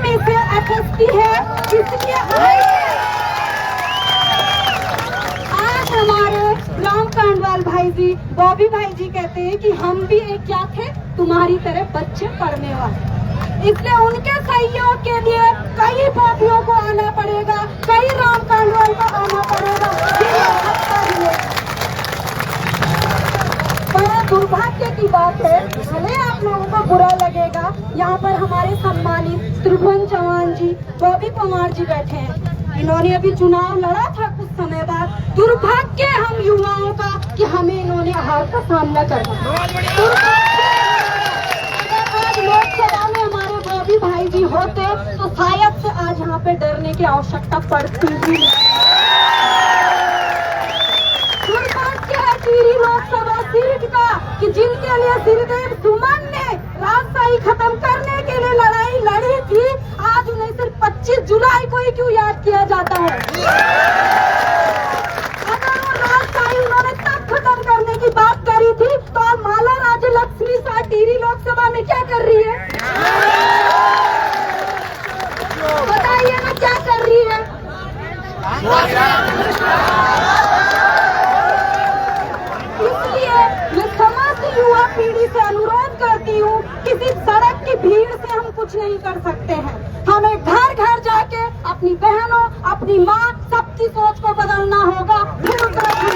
में से अटकती है, इसलिए आज हमारे राम कांडवाल भाई जी, बॉबी भाई जी कहते हैं कि हम भी एक क्या थे, तुम्हारी तरह बच्चे पढ़ने वाले। इसलिए उनके सहयोग के लिए कई बॉबियों को आना पड़ेगा, कई राम कांडवाल को आना पड़ेगा। बड़ा दुर्भाग्य की बात है, भले आप लोगों को बुरा लगेगा, यहाँ पर हमारे सम्मानित त्रिभुवन चौहान जी, बॉबी कुमार जी बैठे हैं। इन्होंने अभी चुनाव लड़ा था कुछ समय बाद। दुर्भाग्य हम युवाओं का कि हमें इन्होंने हार का सामना करना। आज लोकसभा में हमारे बॉबी भाई जी होते तो शायद से आज यहाँ पे डरने की आवश्यकता पड़ती ही नहीं। दुर्भाग्य है टिहरी लोकसभा सीट का कि जिनके लिए श्रीदेव सुमन ने राजशाही खत्म करने के लिए लड़ाई लड़ी थी, आज उन्हें सिर्फ 25 जुलाई को ही क्यों याद किया जाता है? अगर वो राजशाही उन्होंने तब खत्म करने की बात करी थी तो आज माला राज्य लक्ष्मी शाह टिहरी लोकसभा में क्या कर रही है? बताइए ना क्या कर रही है? इसलिए मैं समस्त युवा पीढ़ी से अनुरोध करती हूँ, किसी सड़क की भीड़ से हम कुछ नहीं कर सकते हैं। हमें घर घर जाके अपनी बहनों, अपनी माँ, सबकी सोच को बदलना होगा। फिर उत्तराखंड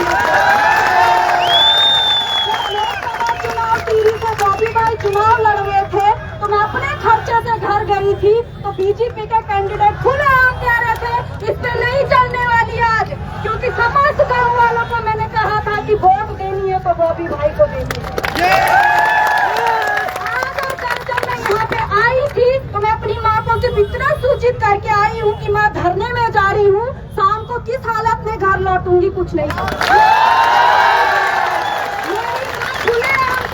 लोकसभा चुनाव टिहरी से बॉबी भाई चुनाव लड़ रहे थे तो मैं अपने खर्चे से घर गई थी तो बीजेपी के कैंडिडेट खुले आम कह रहे थे इससे नहीं चलने वाली आज, क्योंकि समस्त गाँव वालों को मैंने कहा था कि वोट देनी है तो बॉबी भाई को देनी है। आज जब मैं यहाँ पे आई थी तो मैं अपनी माँ को सिर्फ इतना सूचित करके आई हूँ कि माँ धरने में जा रही हूँ, शाम को किस हालत में घर लौटूंगी कुछ नहीं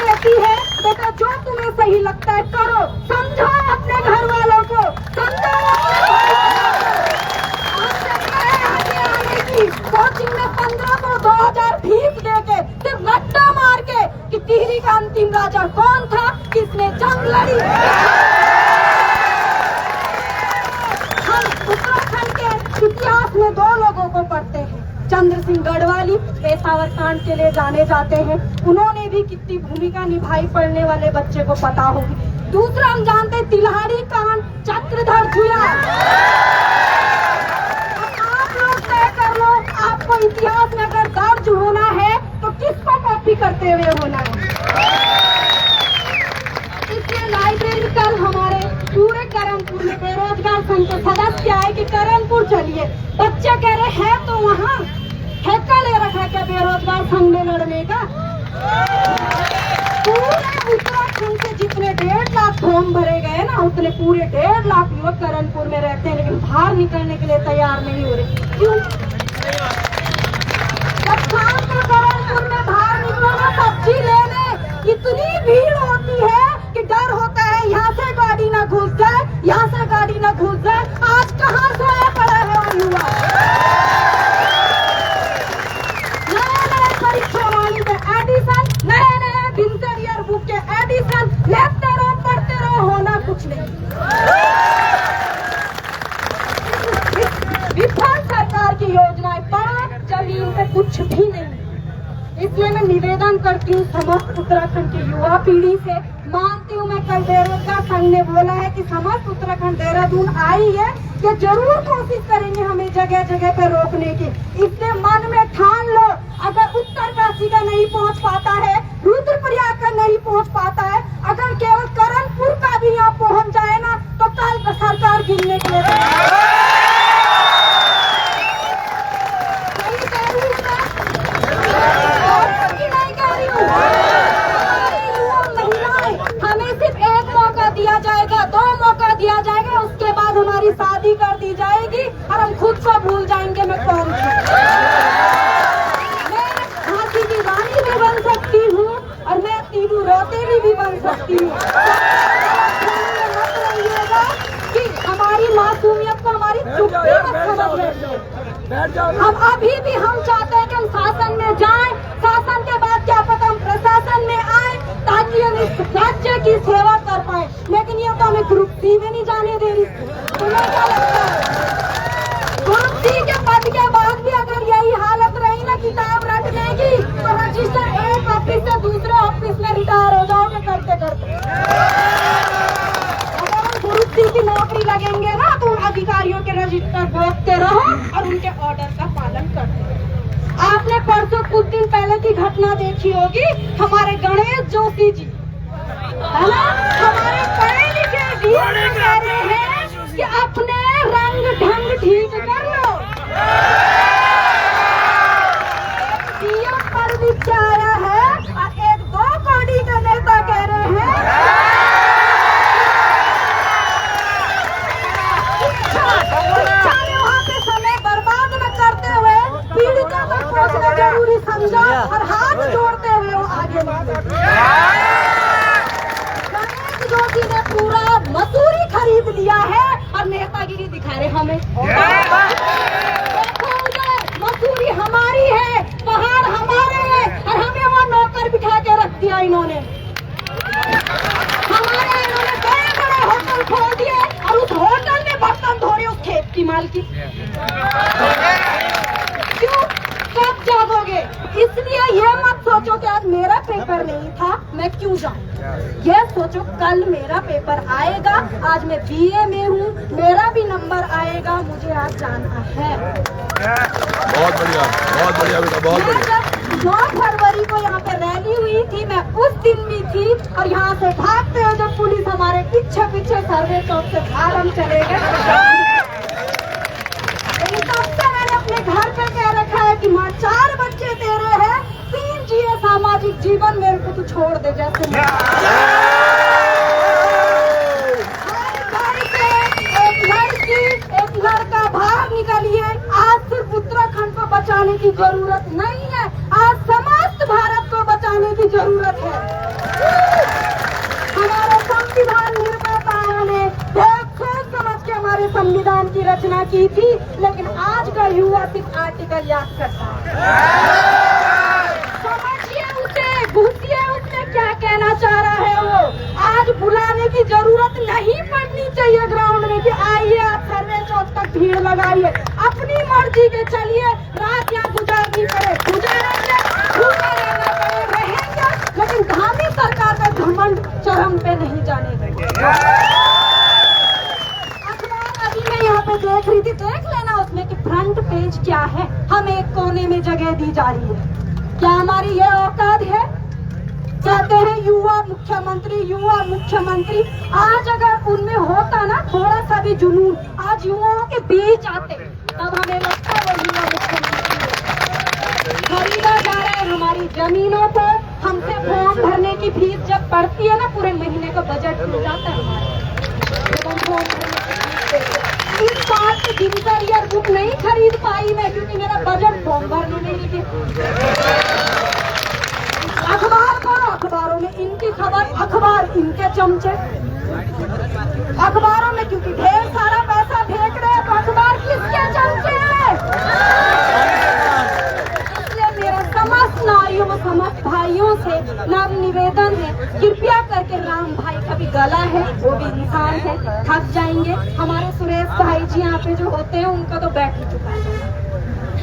कहती है। बेटा जो तुम्हें सही लगता है करो, समझाओ अपने घर वालों को, समझाओ कोचिंग में 15 को 2000 फीस देके सिर्फ रट्टा मार के कि टिहरी का अंतिम राजा कौन था, किसने जंग लड़ी। हम उत्तराखंड के इतिहास में 2 लोगों को पढ़ते हैं, चंद्र सिंह गढ़वाली पेशावर कांड के लिए जाने जाते हैं, उन्होंने भी कितनी भूमिका निभाई, पढ़ने वाले बच्चे को पता होगी। दूसरा हम जानते हैं तिलहारी कांड, चक्रधर जुया। आप लोग तय कर लो, आपको इतिहास में अगर दर्ज होना है तो किसको कॉपी करते हुए होना है? इसलिए लाइब्रेरी कल हमारे पूरे करणपुर में बेरोजगार संघ के सदस्य आए कि करणपुर चलिए, बच्चे कह रहे हैं तो वहाँ ठेका ले रखा क्या बेरोजगार संघ में लड़ने का? पूरे उत्तराखंड से जितने 1.5 लाख फॉर्म भरे गए ना, उतने पूरे 1.5 लाख युवक करणपुर में रहते हैं, लेकिन बाहर निकलने के लिए तैयार नहीं हो रहे। क्यों? जब शाम को करणपुर में बाहर निकलो ना सब्जी लेने, इतनी भीड़ होती है कि डर होता है यहाँ से गाड़ी ना घुस जाए, यहाँ से गाड़ी ना घुस जाए। आज कहाँ सोया पड़ा है वो युवा? नए परीक्षा वाली के एडिशन, नए दिनचर्या ईयर बुक के एडिशन, लेते रहो पढ़ते रहो, होना कुछ नहीं। विफल सरकार की योजनाएं पढ़ो, जमीन पे कुछ भी नहीं। इसलिए मैं निवेदन करती हूँ समस्त उत्तराखंड की युवा पीढ़ी से, मानती हूँ मैं कल बेरोजगार संघ ने बोला है कि समस्त उत्तराखंड देहरादून आई है कि जरूर कोशिश करेंगे हमें जगह जगह पे रोकने की। इसलिए मन में ठान लो, अगर उत्तरकाशी का नहीं पहुँच पाता है, रुद्रप्रयाग का नहीं पहुँच पाता है, अगर केवल करणपुर का भी यहाँ पहुँच जाए ना तो कल सरकार गिरने के लिए दिया जाएगा, 2 मौका दिया जाएगा, उसके बाद हमारी शादी कर दी जाएगी और हम खुद को भूल जाएंगे मैं कौन हूँ। मैं झांसी की रानी भी बन सकती हूँ और मैं तीनू रौतेली भी बन सकती हूँ। मत रहिएगा कि हमारी मासूमियत को हमारी चुप्पी मत समझ लीजिए। हम अभी भी हम चाहते हैं कि हम शासन में जाएं, शासन के बाद क्या पता हम प्रशासन में आए ताकि हम इस राज्य की सेवा कर पाए, लेकिन नहीं है तो हमें ग्रुप सी में नहीं जाने दे रही। तुम्हें क्या लगता है? ग्रुप सी के पद के बाद भी अगर यही हालत रही ना किताब रटने की, तो रजिस्टर एक ऑफिस से दूसरे ऑफिस में रिटायर हो जाओगे करते करते। अगर हम ग्रुप सी की नौकरी लगेंगे ना तो उन अधिकारियों के रजिस्टर देखते रहो और उनके ऑर्डर का पालन करते रहो। आपने परसों कुछ दिन पहले की घटना देखी होगी, हमारे गणेश जोशी जी है ना, हमारे पढ़े लिखे डीएम कह रहे हैं कि अपने रंग ढंग ठीक कर लो। डीएम पर नीचे आया है और एक 2 कौड़ी का नेता कह रहे हैं शिक्षा में वहाँ पे समय बर्बाद न करते हुए पीड़ितों तक पहुँचना जरूरी समझा और हाथ जोड़ते हुए वो आगे बढ़े। जोशी ने पूरा मसूरी खरीद लिया है और नेतागिरी दिखा रहे हमें। मसूरी हमारी है, पहाड़ हमारे हैं और हमें वहाँ नौकर बिठा के रख दिया इन्होंने। इन्होंने बड़े होटल खोल दिए और उस होटल में बर्तन धो रहे उस खेत की मालकी। क्यों? कब जागोगे? इसलिए ये मत सोचो कि आज मेरा पेपर नहीं था मैं क्यों जाऊं। ये सोचो कल मेरा पेपर आएगा, आज मैं बीए में हूँ, मेरा भी नंबर आएगा, मुझे आज जाना है। बहुत बढ़िया बेटा, बहुत बढ़िया। 9 फरवरी को यहाँ पे रैली हुई थी, मैं उस दिन भी थी और यहाँ से भागते हुए जब पुलिस हमारे पीछे पीछे सर्वे चौक से भाग हम चले गए। मैंने अपने घर पे कह रखा है कि माँ 4 बच्चे तेरे हैं, 3 जिए सामाजिक जीवन, मेरे को तू छोड़ दे जैसे एक लड़की एक लड़का बाहर निकलिए। आज सिर्फ उत्तराखंड को बचाने की जरूरत नहीं है, आज समस्त भारत को बचाने की जरूरत है। हमारे संविधान निर्माताओं ने बहुत सोच समझ के हमारे संविधान की रचना की थी, लेकिन आज का युवा सिर्फ आर्टिकल याद करता है। समझिए उसे, घुसिए उसमें क्या कहना चाह रहा है वो। आज बुलाने की जरूरत नहीं पड़नी चाहिए ग्राउंड में कि आइए आप सर्वे चौक तक भीड़ लगाइए, अपनी मर्जी के चलिए, रात यहाँ गुजारनी पड़े गुजारेंगे, भूखे रहना पड़े रहेंगे, लेकिन धामी सरकार का घमंड चरम पे नहीं जाने देंगे। अखबार अभी मैं यहाँ पे देख रही थी, देख लेना उसमें कि फ्रंट पेज क्या है, हमें एक कोने में जगह दी जा रही है। क्या हमारी ये औकात है? कहते हैं युवा मुख्यमंत्री, युवा मुख्यमंत्री। आज अगर उनमें होता ना थोड़ा सा भी जुनून, आज युवाओं के बीच आते, तब हमें लगता है वो युवा मुख्यमंत्री। खरीदा जा रहा है हमारी जमीनों को, हमसे फॉर्म भरने की फीस जब पड़ती है ना, पूरे महीने का बजट मिल जाता है हमारा। इस बात की दिनचर्या बुक नहीं खरीद पाई मैं, क्योंकि मेरा बजट फॉर्म भरने में ही अखबार पढ़ो, अखबारों में इनकी खबर, अखबार इनके चमचे। अखबारों में क्योंकि ढेर सारा पैसा फेंक रहे हैं, तो अखबार किसके चमचे हैं? इसलिए मेरा समस्त नारियों व समस्त भाइयों से नम्र निवेदन है, कृपया करके राम भाई का भी गला है, वो भी इंसान है, थक जाएंगे। हमारे सुरेश भाई जी यहाँ पे जो होते हैं उनका तो बैठ ही चुका है,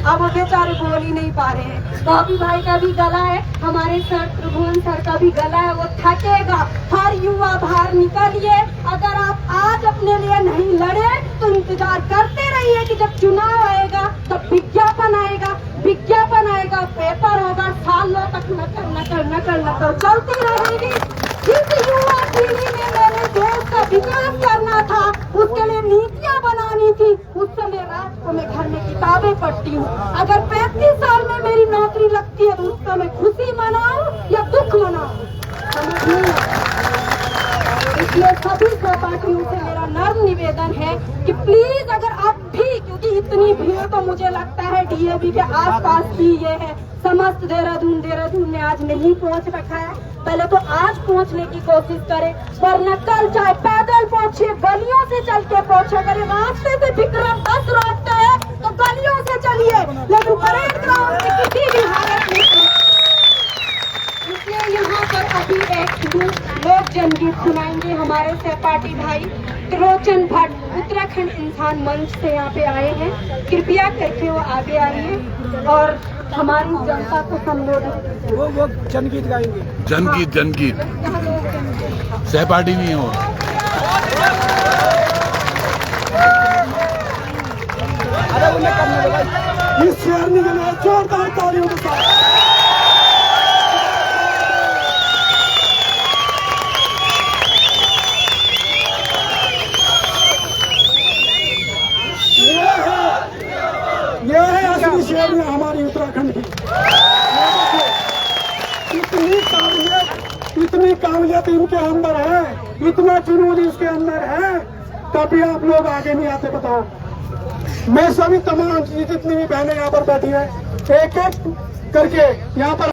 अब वो बेचारे बोल ही नहीं पा रहे हैं। बॉबी भाई का भी गला है, हमारे सर त्रिभुवन सर का भी गला है, वो थकेगा। हर युवा बाहर निकलिए, अगर आप आज अपने लिए नहीं लड़े तो इंतजार करते रहिए कि जब चुनाव आएगा तब विज्ञापन आएगा, विज्ञापन आएगा, पेपर होगा, सालों तक नकल चलती रहेगी। जिस युवा पीढ़ी में मैंने देश का विकास करना था, उसके लिए नीतियाँ बनानी थी, उस समय रात को मैं घर में किताबें पढ़ती हूँ। अगर 35 साल में मेरी नौकरी लगती है तो उस समय खुशी मनाऊं या दुख मनाऊं, समझ नहीं आता। इसलिए सभी सहपाठियों से मेरा नर्म निवेदन है कि प्लीज अगर आप भी, क्योंकि इतनी भीड़ तो मुझे लगता है डीएवी के आसपास की ये है, समस्त देहरादून में आज नहीं पहुंच रखा है, पहले तो आज पहुंचने की कोशिश करें, वरना कल चाहे पैदल पहुंचे, गलियों से चल के पहुंचे। करें रास्ते से विक्रम 10 रोकते हैं तो गलियों से चलिए, लेकिन परेड ग्राउंड में किसी भी हालत में। इसलिए यहाँ पर अभी एक लोक जनगीत सुनाएंगे हमारे हमारे सहपाठी भाई त्रिलोचन भट्ट उत्तराखंड इंसान मंच से यहाँ पे आए हैं। कृपया करके वो आगे आइए और हमारी जनता को संबोधित। वो जनगीत गाएंगे। जनगीत जनगीत सहपाठी नहीं हो। अरे उन्हें करने दो भाई। इस शेरनी के लिए जोरदार तालियों के साथ। ये है असली शेरनी हमारी उत्तराखंड की। इतनी काबिलियत इनके अंदर है, इतना जुनून इसके अंदर है, तभी आप लोग आगे नहीं आते। बताओ, मैं सभी तमाम जितनी भी बहनें यहाँ पर बैठी हैं, एक एक करके यहाँ पर